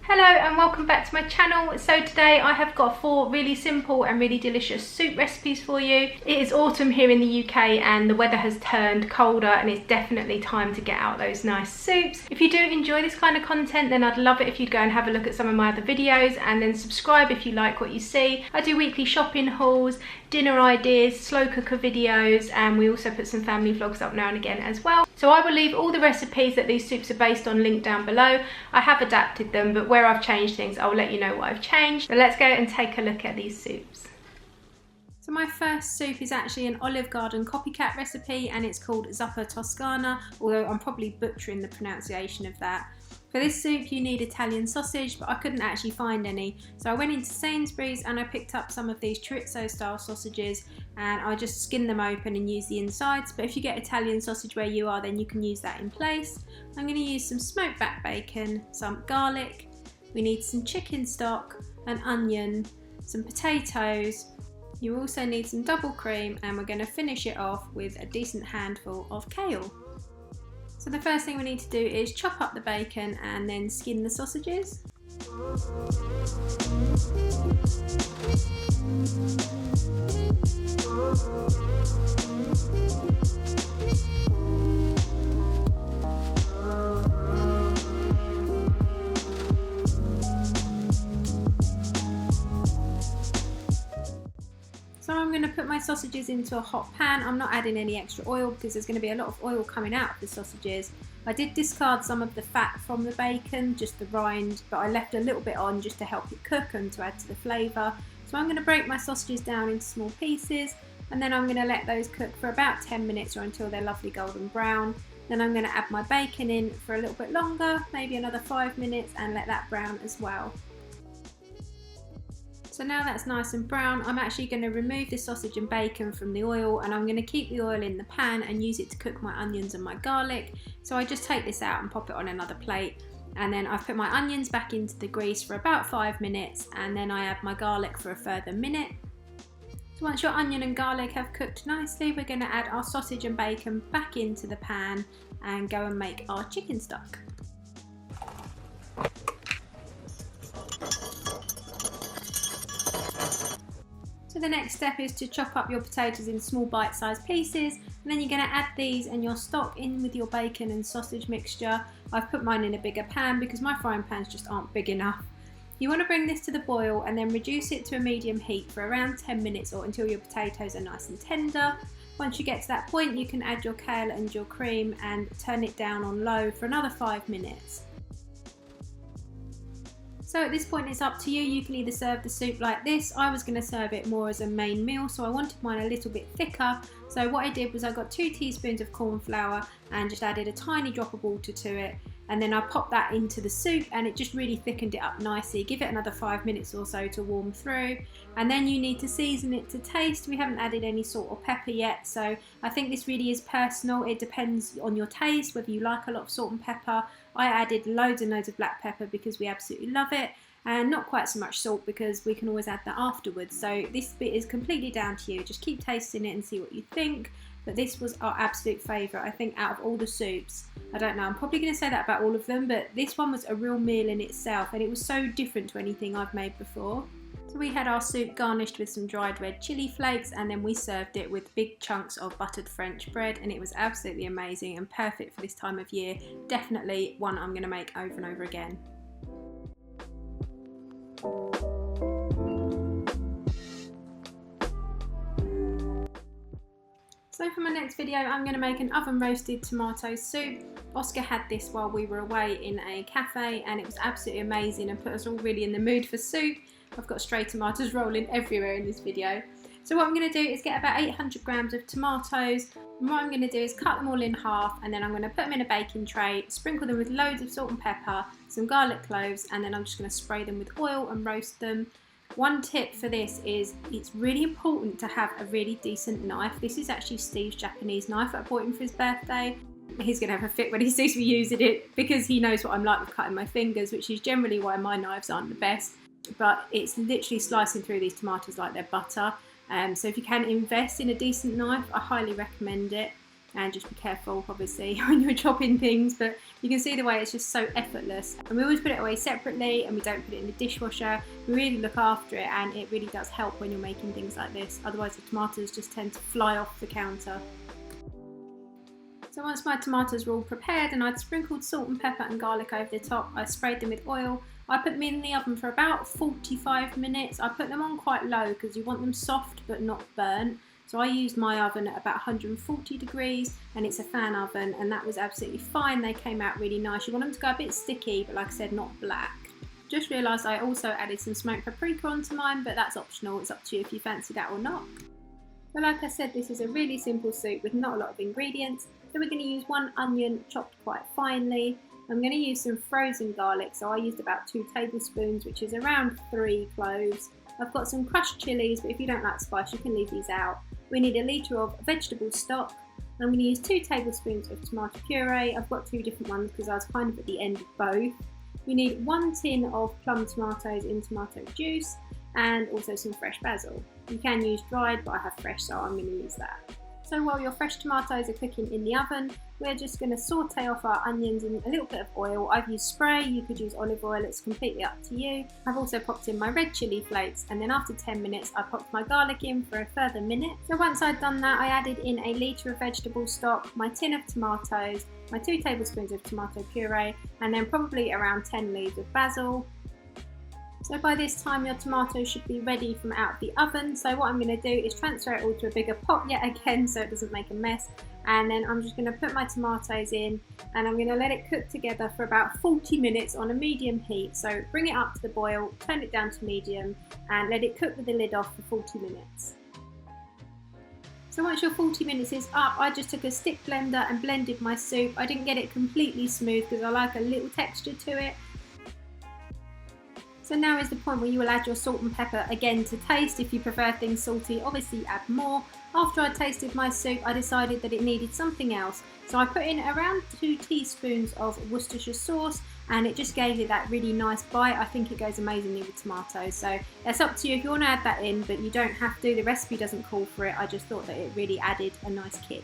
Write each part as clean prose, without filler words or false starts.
Hello and welcome back to my channel. So today I have got 4 really simple and really delicious soup recipes for you. It is autumn here in the UK and the weather has turned colder and it's definitely time to get out those nice soups. If you do enjoy this kind of content, then I'd love it if you'd go and have a look at some of my other videos and then subscribe if you like what you see. I do weekly shopping hauls, dinner ideas, slow cooker videos, and we also put some family vlogs up now and again as well. So I will leave all the recipes that these soups are based on linked down below. I have adapted them, but where I've changed things, I'll let you know what I've changed. So let's go and take a look at these soups. So my first soup is actually an Olive Garden copycat recipe and it's called Zapatoskana, although I'm probably butchering the pronunciation of that. For this soup you need Italian sausage, but I couldn't actually find any. So I went into Sainsbury's and I picked up some of these chorizo style sausages and I just skinned them open and used the insides. But if you get Italian sausage where you are, then you can use that in place. I'm going to use some smoked back bacon, some garlic, we need some chicken stock, an onion, some potatoes. You also need some double cream and we're going to finish it off with a decent handful of kale. So the first thing we need to do is chop up the bacon and then skin the sausages. So I'm going to put my sausages into a hot pan. I'm not adding any extra oil because there's going to be a lot of oil coming out of the sausages. I did discard some of the fat from the bacon, just the rind, but I left a little bit on just to help it cook and to add to the flavour. So I'm going to break my sausages down into small pieces and then I'm going to let those cook for about 10 minutes or until they're lovely golden brown. Then I'm going to add my bacon in for a little bit longer, maybe another 5 minutes, and let that brown as well. So now that's nice and brown, I'm actually going to remove the sausage and bacon from the oil and I'm going to keep the oil in the pan and use it to cook my onions and my garlic. So I just take this out and pop it on another plate and then I've put my onions back into the grease for about 5 minutes and then I add my garlic for a further minute. So once your onion and garlic have cooked nicely, we're going to add our sausage and bacon back into the pan and go and make our chicken stock. So the next step is to chop up your potatoes in small bite-sized pieces and then you're going to add these and your stock in with your bacon and sausage mixture. I've put mine in a bigger pan because my frying pans just aren't big enough. You want to bring this to the boil and then reduce it to a medium heat for around 10 minutes or until your potatoes are nice and tender. Once you get to that point you can add your kale and your cream and turn it down on low for another 5 minutes. So at this point it's up to you, you can either serve the soup like this. I was going to serve it more as a main meal, so I wanted mine a little bit thicker. So what I did was I got 2 teaspoons of corn flour and just added a tiny drop of water to it. And then I popped that into the soup and it just really thickened it up nicely. Give it another 5 minutes or so to warm through. And then you need to season it to taste. We haven't added any salt or pepper yet, so I think this really is personal. It depends on your taste, whether you like a lot of salt and pepper. I added loads and loads of black pepper because we absolutely love it. And not quite so much salt because we can always add that afterwards. So this bit is completely down to you. Just keep tasting it and see what you think. But this was our absolute favourite, I think, out of all the soups. I don't know, I'm probably going to say that about all of them, but this one was a real meal in itself and it was so different to anything I've made before. So we had our soup garnished with some dried red chilli flakes and then we served it with big chunks of buttered French bread and it was absolutely amazing and perfect for this time of year. Definitely one I'm going to make over and over again. So for my next video I'm going to make an oven roasted tomato soup. Oscar had this while we were away in a cafe and it was absolutely amazing and put us all really in the mood for soup. I've got stray tomatoes rolling everywhere in this video. So what I'm going to do is get about 800 grams of tomatoes and what I'm going to do is cut them all in half and then I'm going to put them in a baking tray, sprinkle them with loads of salt and pepper, some garlic cloves and then I'm just going to spray them with oil and roast them. One tip for this is it's really important to have a really decent knife. This is actually Steve's Japanese knife that I bought him for his birthday. He's going to have a fit when he sees me using it because he knows what I'm like with cutting my fingers, which is generally why my knives aren't the best. But it's literally slicing through these tomatoes like they're butter. So if you can invest in a decent knife, I highly recommend it. and just be careful obviously when you're chopping things, but you can see the way it's just so effortless. And we always put it away separately and we don't put it in the dishwasher. We really look after it, and it really does help when you're making things like this, otherwise the tomatoes just tend to fly off the counter. So once my tomatoes were all prepared and I'd sprinkled salt and pepper and garlic over the top, I sprayed them with oil. I put them in the oven for about 45 minutes. I put them on quite low because you want them soft but not burnt. So I used my oven at about 140 degrees, and it's a fan oven, and that was absolutely fine. They came out really nice. You want them to go a bit sticky, but like I said, not black. Just realised I also added some smoked paprika onto mine, but that's optional. It's up to you if you fancy that or not. But like I said, this is a really simple soup with not a lot of ingredients. So we're going to use 1 onion chopped quite finely. I'm going to use some frozen garlic, so I used about 2 tablespoons, which is around 3 cloves. I've got some crushed chillies, but if you don't like spice, you can leave these out. We need a litre of vegetable stock. I'm going to use 2 tablespoons of tomato puree. I've got 2 different ones because I was kind of at the end of both. We need 1 tin of plum tomatoes in tomato juice, and also some fresh basil. You can use dried, but I have fresh, so I'm going to use that. So while your fresh tomatoes are cooking in the oven, we're just going to saute off our onions in a little bit of oil. I've used spray, you could use olive oil, it's completely up to you. I've also popped in my red chilli flakes, and then after 10 minutes I popped my garlic in for a further minute. So once I'd done that, I added in a litre of vegetable stock, my tin of tomatoes, my 2 tablespoons of tomato puree, and then probably around 10 leaves of basil. So by this time your tomatoes should be ready from out of the oven. So what I'm going to do is transfer it all to a bigger pot yet again so it doesn't make a mess. And then I'm just going to put my tomatoes in, and I'm going to let it cook together for about 40 minutes on a medium heat. So bring it up to the boil, turn it down to medium, and let it cook with the lid off for 40 minutes. So once your 40 minutes is up, I just took a stick blender and blended my soup. I didn't get it completely smooth because I like a little texture to it. So now is the point where you will add your salt and pepper again to taste. If you prefer things salty, obviously add more. After I tasted my soup, I decided that it needed something else. So I put in around 2 teaspoons of Worcestershire sauce, and it just gave it that really nice bite. I think it goes amazingly with tomatoes. So it's up to you if you want to add that in, but you don't have to. The recipe doesn't call for it. I just thought that it really added a nice kick.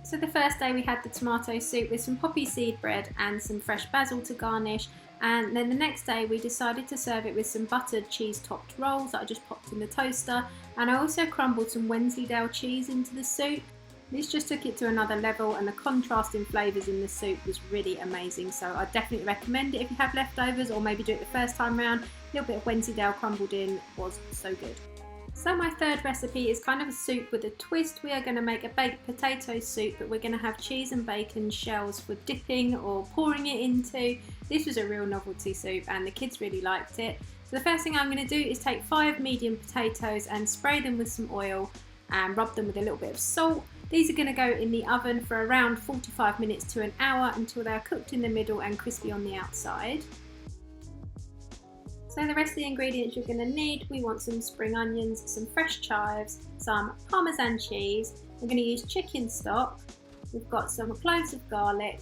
So the first day we had the tomato soup with some poppy seed bread and some fresh basil to garnish. And then the next day we decided to serve it with some buttered cheese topped rolls that I just popped in the toaster, and I also crumbled some Wensleydale cheese into the soup. This just took it to another level, and the contrast in flavours in the soup was really amazing, so I definitely recommend it if you have leftovers, or maybe do it the first time round. A little bit of Wensleydale crumbled in was so good. So my third recipe is kind of a soup with a twist. We are going to make a baked potato soup, but we're going to have cheese and bacon shells for dipping or pouring it into. This was a real novelty soup and the kids really liked it. So the first thing I'm going to do is take 5 medium potatoes and spray them with some oil and rub them with a little bit of salt. These are going to go in the oven for around 45 minutes to an hour until they're cooked in the middle and crispy on the outside. So the rest of the ingredients you're going to need, we want some spring onions, some fresh chives, some Parmesan cheese. We're going to use chicken stock. We've got some cloves of garlic.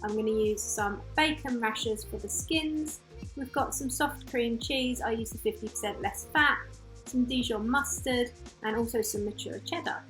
I'm going to use some bacon rashers for the skins. We've got some soft cream cheese. I use the 50% less fat, some Dijon mustard, and also some mature cheddar.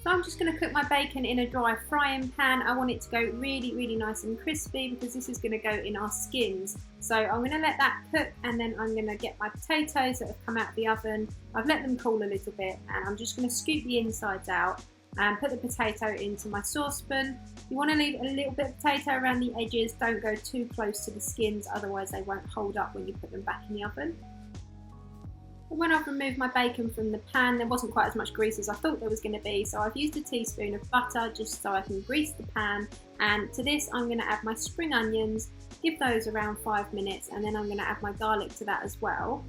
So I'm just going to cook my bacon in a dry frying pan. I want it to go really nice and crispy because this is going to go in our skins. So I'm going to let that cook, and then I'm going to get my potatoes that have come out of the oven. I've let them cool a little bit, and I'm just going to scoop the insides out and put the potato into my saucepan. You want to leave a little bit of potato around the edges. Don't go too close to the skins, otherwise they won't hold up when you put them back in the oven. When I've removed my bacon from the pan, there wasn't quite as much grease as I thought there was going to be, so I've used a teaspoon of butter just so I can grease the pan. And to this I'm going to add my spring onions, give those around 5 minutes, and then I'm going to add my garlic to that as well.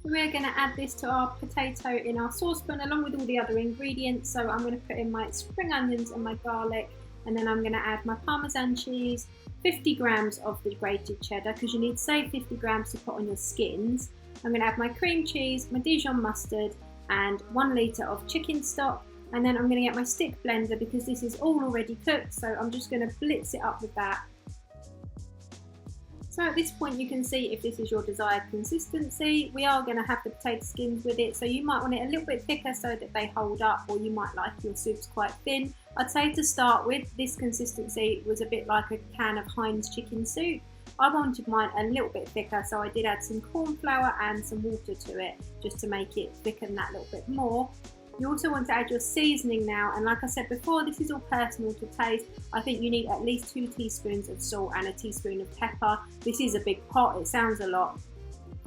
We're going to add this to our potato in our saucepan along with all the other ingredients. So I'm going to put in my spring onions and my garlic, and then I'm going to add my Parmesan cheese, 50 grams of the grated cheddar because you need to save 50 grams to put on your skins. I'm going to add my cream cheese, my Dijon mustard, and 1 litre of chicken stock. And then I'm going to get my stick blender because this is all already cooked, so I'm just going to blitz it up with that. So at this point you can see if this is your desired consistency. We are going to have the potato skins with it, so you might want it a little bit thicker so that they hold up, or you might like your soups quite thin. I'd say to start with, this consistency was a bit like a can of Heinz chicken soup. I wanted mine a little bit thicker, so I did add some corn flour and some water to it just to make it thicken that little bit more. You also want to add your seasoning now, and like I said before, this is all personal to taste. I think you need at least 2 teaspoons of salt and a teaspoon of pepper. This is a big pot, it sounds a lot,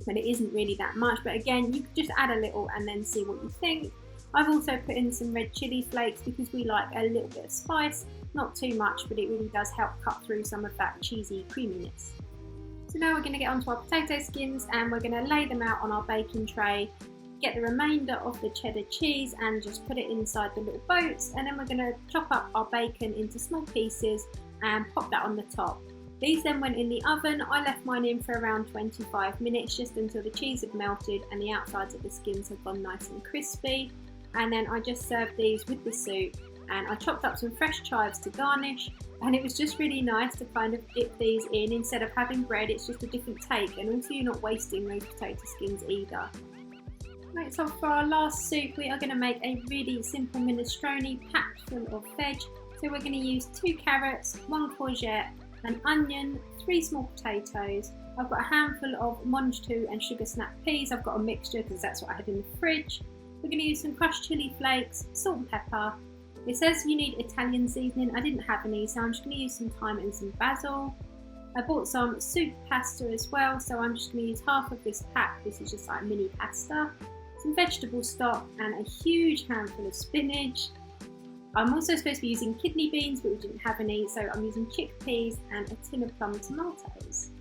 but it isn't really that much. But again, you could just add a little and then see what you think. I've also put in some red chili flakes because we like a little bit of spice, not too much, but it really does help cut through some of that cheesy creaminess. So now we're going to get onto our potato skins and we're going to lay them out on our baking tray, get the remainder of the cheddar cheese and just put it inside the little boats, and then we're going to chop up our bacon into small pieces and pop that on the top. These then went in the oven. I left mine in for around 25 minutes just until the cheese had melted and the outsides of the skins had gone nice and crispy. And then I just served these with the soup, and I chopped up some fresh chives to garnish, and it was just really nice to kind of dip these in. Instead of having bread, it's just a different take, and also you're not wasting those potato skins either. Right, so for our last soup we are going to make a really simple minestrone packed full of veg. So we're going to use 2 carrots, 1 courgette, an onion, 3 small potatoes. I've got a handful of Minestrone and sugar snap peas. I've got a mixture because that's what I had in the fridge. We're going to use some crushed chili flakes, salt and pepper. It says you need Italian seasoning. I didn't have any, so I'm just going to use some thyme and some basil. I bought some soup pasta as well, so I'm just going to use half of this pack. This is just like mini pasta. Some vegetable stock and a huge handful of spinach. I'm also supposed to be using kidney beans, but we didn't have any, so I'm using chickpeas and a tin of plum tomatoes.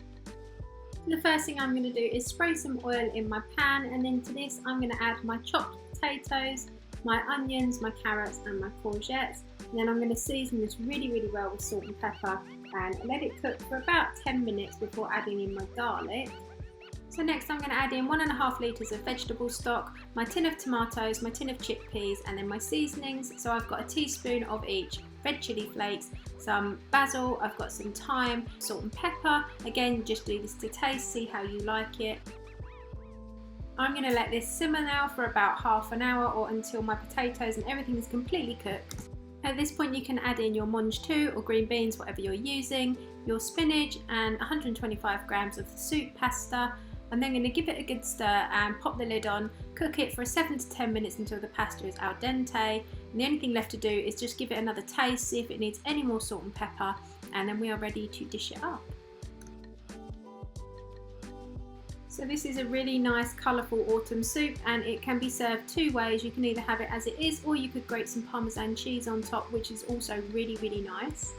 The first thing I'm going to do is spray some oil in my pan, and then to this I'm going to add my chopped potatoes, my onions, my carrots and my courgettes. And then I'm going to season this really well with salt and pepper and let it cook for about 10 minutes before adding in my garlic. So next I'm going to add in 1.5 litres of vegetable stock, my tin of tomatoes, my tin of chickpeas and then my seasonings. So I've got a teaspoon of each: red chili flakes, some basil, I've got some thyme, salt and pepper. Again, just do this to taste, see how you like it. I'm going to let this simmer now for about half an hour or until my potatoes and everything is completely cooked. At this point you can add in your Minestrone or green beans, whatever you're using, your spinach and 125 grams of the soup pasta. I'm then going to give it a good stir and pop the lid on, cook it for 7 to 10 minutes until the pasta is al dente. And the only thing left to do is just give it another taste, see if it needs any more salt and pepper, and then we are ready to dish it up. So this is a really nice colourful autumn soup, and it can be served 2 ways. You can either have it as it is, or you could grate some Parmesan cheese on top, which is also really nice.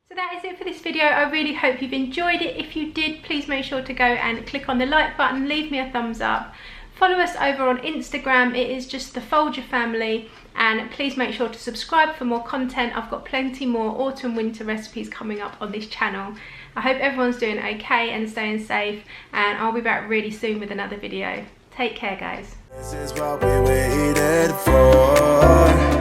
So that is it for this video. I really hope you've enjoyed it. If you did, please make sure to go and click on the like button, leave me a thumbs up. Follow us over on Instagram, it is just the Foulger family, and please make sure to subscribe for more content. I've got plenty more autumn winter recipes coming up on this channel. I hope everyone's doing okay and staying safe, and I'll be back really soon with another video. Take care guys. This is what we waited for.